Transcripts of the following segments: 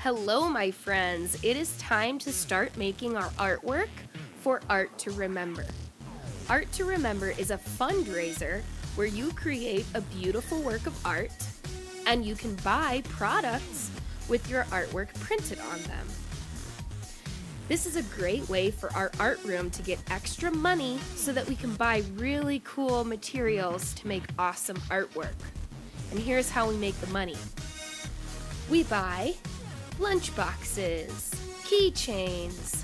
Hello, my friends. It is time to start making our artwork for Art to Remember. Art to Remember is a fundraiser where you create a beautiful work of art and you can buy products with your artwork printed on them. This is a great way for our art room to get extra money so that we can buy really cool materials to make awesome artwork. And here's how we make the money. We buy lunch boxes, keychains,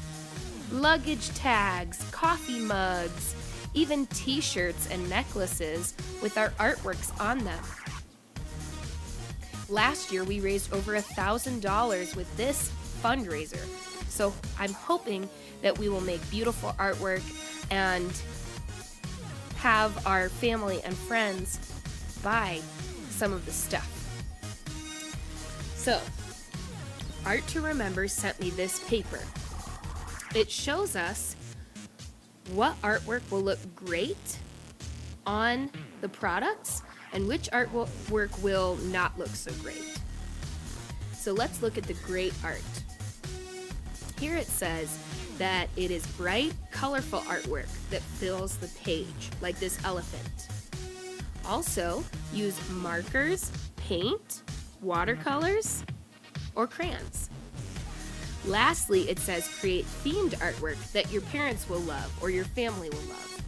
luggage tags, coffee mugs, even t-shirts and necklaces with our artworks on them. Last year we raised over $1,000 with this fundraiser, so I'm hoping that we will make beautiful artwork and have our family and friends buy some of the stuff. So, Art to Remember sent me this paper. It shows us what artwork will look great on the products and which artwork will not look so great. So let's look at the great art. Here it says that it is bright, colorful artwork that fills the page, like this elephant. Also, use markers, paint, watercolors, or crayons. Lastly, it says create themed artwork that your parents will love or your family will love.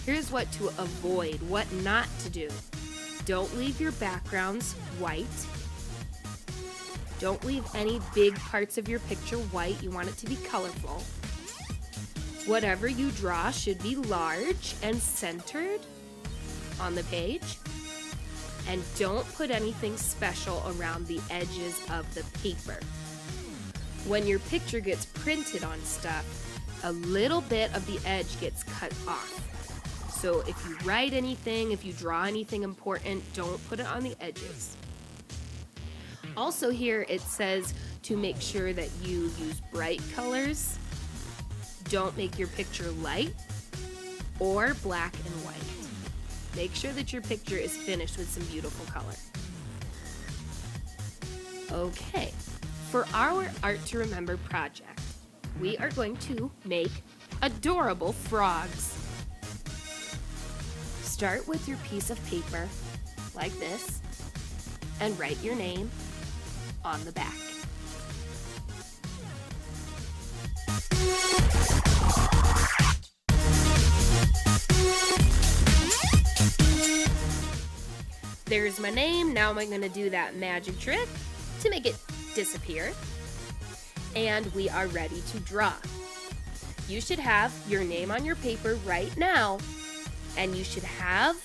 Here's what to avoid, what not to do. Don't leave your backgrounds white. Don't leave any big parts of your picture white. You want it to be colorful. Whatever you draw should be large and centered on the page. And don't put anything special around the edges of the paper. When your picture gets printed on stuff, a little bit of the edge gets cut off. So if you write anything, if you draw anything important, don't put it on the edges. Also here it says to make sure that you use bright colors. Don't make your picture light or black and white. Make sure that your picture is finished with some beautiful color. Okay, for our Art to Remember project, we are going to make adorable frogs. Start with your piece of paper, like this, and write your name on the back. There's my name. Now I'm going to do that magic trick to make it disappear. And we are ready to draw. You should have your name on your paper right now, and you should have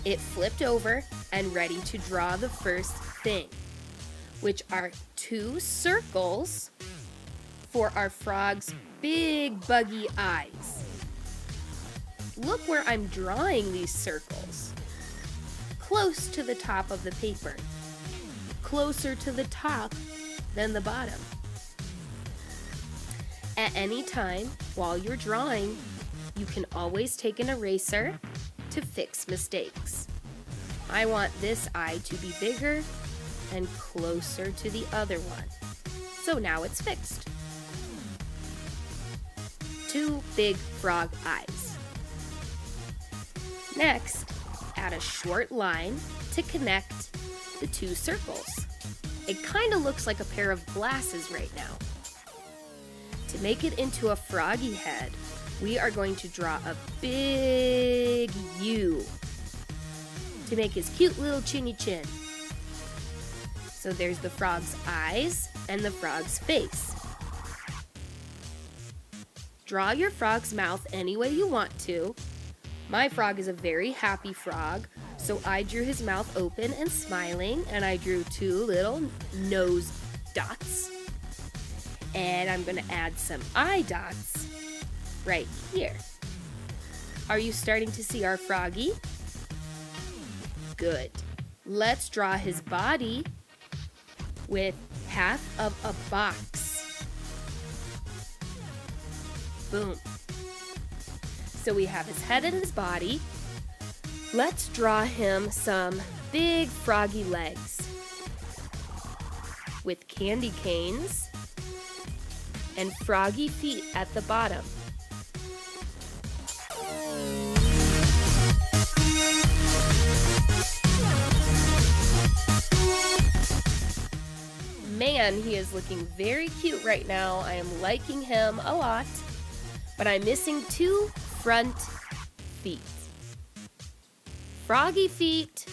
it flipped over and ready to draw the first thing, which are 2 circles for our frog's big buggy eyes. Look where I'm drawing these circles. Close to the top of the paper. Closer to the top than the bottom. At any time while you're drawing, you can always take an eraser to fix mistakes. I want this eye to be bigger and closer to the other one. So now it's fixed. 2 big frog eyes. Next, add a short line to connect the 2 circles. It kind of looks like a pair of glasses right now. To make it into a froggy head, we are going to draw a big U to make his cute little chinny chin. So there's the frog's eyes and the frog's face. Draw your frog's mouth any way you want to. My frog is a very happy frog, so I drew his mouth open and smiling, and I drew 2 little nose dots. And I'm going to add some eye dots right here. Are you starting to see our froggy? Good. Let's draw his body with half of a box. Boom. So we have his head and his body. Let's draw him some big froggy legs. with candy canes and froggy feet at the bottom. Man, he is looking very cute right now. I am liking him a lot, but I'm missing 2 front feet. Froggy feet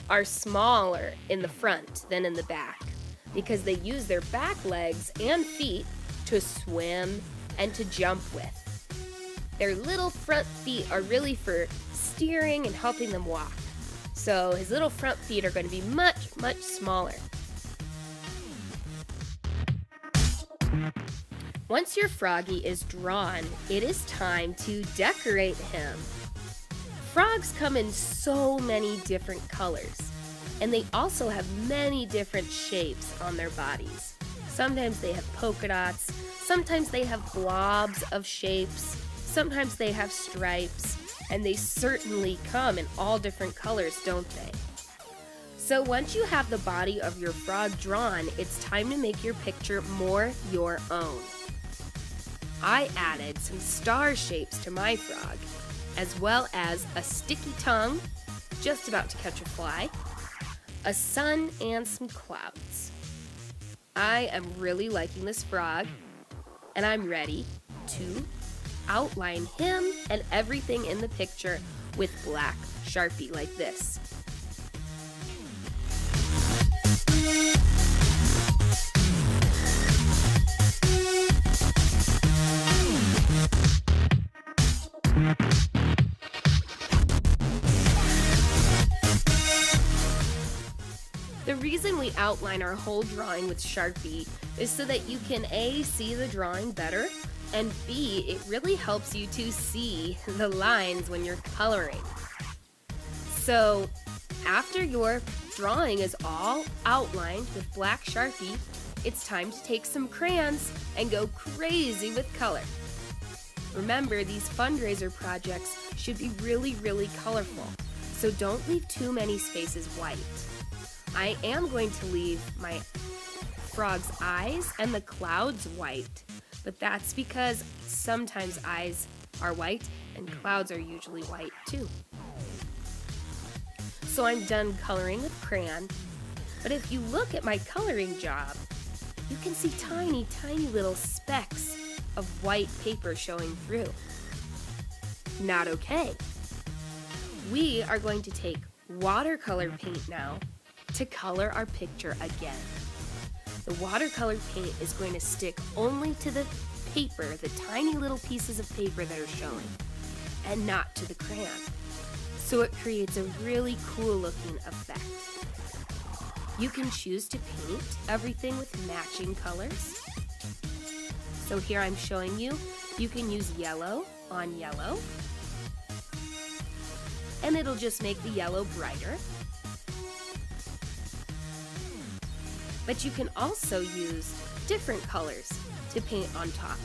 are smaller in the front than in the back because they use their back legs and feet to swim and to jump with. Their little front feet are really for steering and helping them walk. So his little front feet are going to be much, much smaller. Once your froggy is drawn, it is time to decorate him. Frogs come in so many different colors, and they also have many different shapes on their bodies. Sometimes they have polka dots, sometimes they have blobs of shapes, sometimes they have stripes, and they certainly come in all different colors, don't they? So once you have the body of your frog drawn, it's time to make your picture more your own. I added some star shapes to my frog, as well as a sticky tongue, just about to catch a fly, a sun, and some clouds. I am really liking this frog, and I'm ready to outline him and everything in the picture with black Sharpie like this. The reason we outline our whole drawing with Sharpie is so that you can A, see the drawing better, and B, it really helps you to see the lines when you're coloring. So after your drawing is all outlined with black Sharpie, it's time to take some crayons and go crazy with color. Remember, these fundraiser projects should be really, really colorful, so don't leave too many spaces white. I am going to leave my frog's eyes and the clouds white, but that's because sometimes eyes are white and clouds are usually white too. So I'm done coloring with crayon, but if you look at my coloring job, you can see tiny, tiny little specks of white paper showing through. Not okay. We are going to take watercolor paint now to color our picture again. The watercolor paint is going to stick only to the paper, the tiny little pieces of paper that are showing, and not to the crayon. So it creates a really cool looking effect. You can choose to paint everything with matching colors. So here I'm showing you, you can use yellow on yellow, and it'll just make the yellow brighter. But you can also use different colors to paint on top.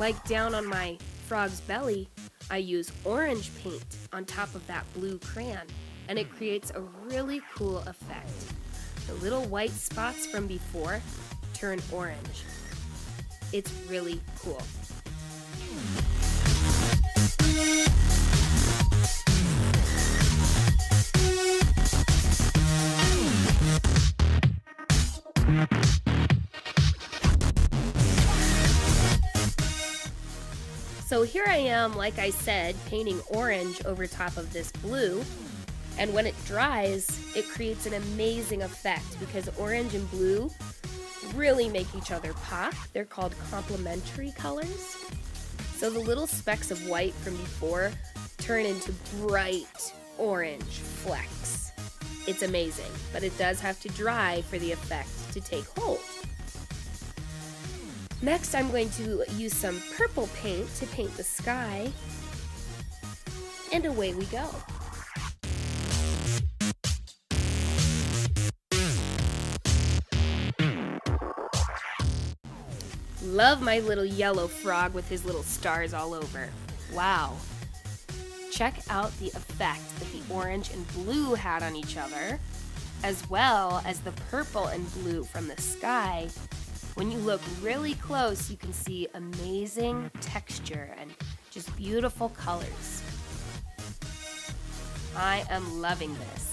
Like down on my frog's belly, I use orange paint on top of that blue crayon, and it creates a really cool effect. The little white spots from before turn orange. It's really cool. So here I am, like I said, painting orange over top of this blue, and when it dries, it creates an amazing effect because orange and blue really make each other pop. They're called complementary colors. So the little specks of white from before turn into bright orange flecks. It's amazing, but it does have to dry for the effect to take hold. Next, I'm going to use some purple paint to paint the sky, and away we go. Love my little yellow frog with his little stars all over. Wow. Check out the effect that the orange and blue had on each other. as well as the purple and blue from the sky. When you look really close, you can see amazing texture and just beautiful colors. I am loving this.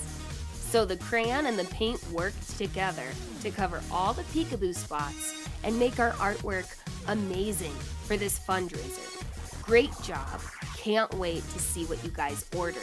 So the crayon and the paint worked together to cover all the peekaboo spots and make our artwork amazing for this fundraiser. Great job. Can't wait to see what you guys order.